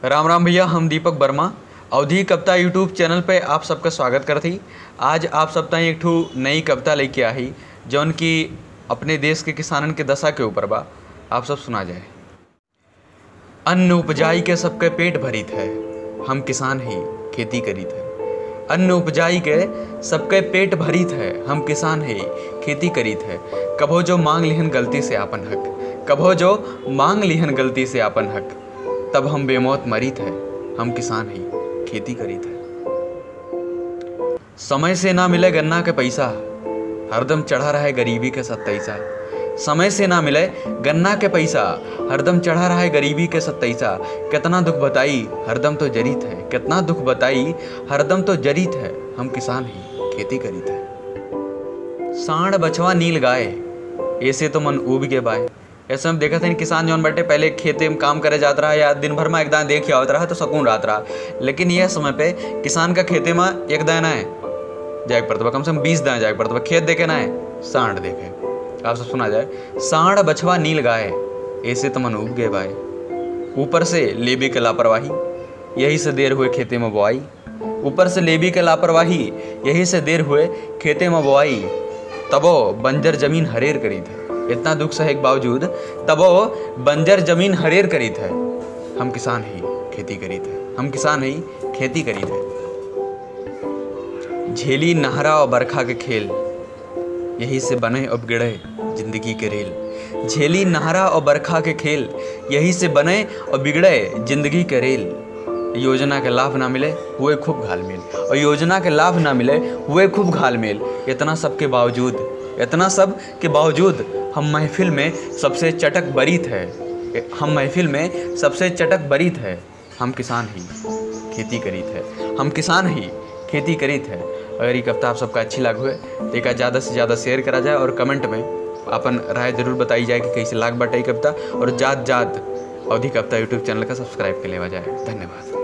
राम राम भैया, हम दीपक वर्मा अवधी कविता YouTube channel पे आप सबका स्वागत करती। आज आप सब ताईं एक ठू नई कविता लेके आई जौन की अपने देश के किसानन के दशा के ऊपर बा। आप सब सुना जाए। अन्न उपजाई के सबके पेट भरित है, हम किसान ही खेती करीत है। अन्न उपजाई के सबके पेट भरित है, हम किसान ही खेती करीत है। कभो जो मांग लिहन गलती से आपन हक, कभो जो मांग लिहन गलती से आपन हक, तब हम बेमौत मरीत है, हम किसान ही खेती करीत है। समय से ना मिले गन्ना के पैसा, हरदम चढ़ा रहे गरीबी के सत्तैसा। समय से ना मिले गन्ना के पैसा, हरदम चढ़ा रहे गरीबी के सत्तैसा। कितना दुख बताई हरदम तो जरीत है, कितना दुख बताई हरदम तो जरीत है, हम किसान ही खेती करीत है। सांड बछवा नील गाय, ऐसे तो मन ऊब के बाय। ऐसे हम देखा था किसान जौन बैठे पहले खेते में काम करे जाता रहा या दिन भर में एक दान देख आवत रहा तो सकून रात रहा। लेकिन यह समय पे किसान का खेते में एक दाना है जाए पड़ता, कम से कम 20 दाना जाए पड़ता, खेत देखे ना है सांड देखे। आप सब सुना जाए। सांड बछवा नील गाय, ऐसे तो मन उब गए बाय। ऊपर से लेबी के लापरवाही, यही से देर हुए खेते में बोआई। ऊपर से लेबी के लापरवाही, यही से देर हुए खेते में बोआई। तबो बंजर जमीन हरेर करी थे, इतना दुख सहे के बावजूद तबो बंजर जमीन हरेर करी थे, हम किसान ही खेती करी थे, हम किसान ही खेती करी थे। झेली नहरा और बरखा के खेल, यही से बने अब गिड़े जिंदगी के रेल। झेली नहरा और बरखा के खेल, यही से बने और बिगड़े जिंदगी के रेल। योजना के लाभ ना मिले हुए खूब घालमेल, और योजना के लाभ ना मिले हुए खूब घालमेल। इतना सब के बावजूद हम महफिल में सबसे चटक बरीत है, हम महफिल में सबसे चटक बरीत है, हम किसान ही खेती करीत है, हम किसान ही खेती करीत है। अगर ये कविता आप सबका अच्छी लग हुए तो एक ज़्यादा से ज़्यादा शेयर करा जाए और कमेंट में अपन राय जरूर बताई जाए कि कैसे लाग बाटे कविता। और जात अवधी कविता यूट्यूब चैनल का सब्सक्राइब कर लेवा जाए। धन्यवाद।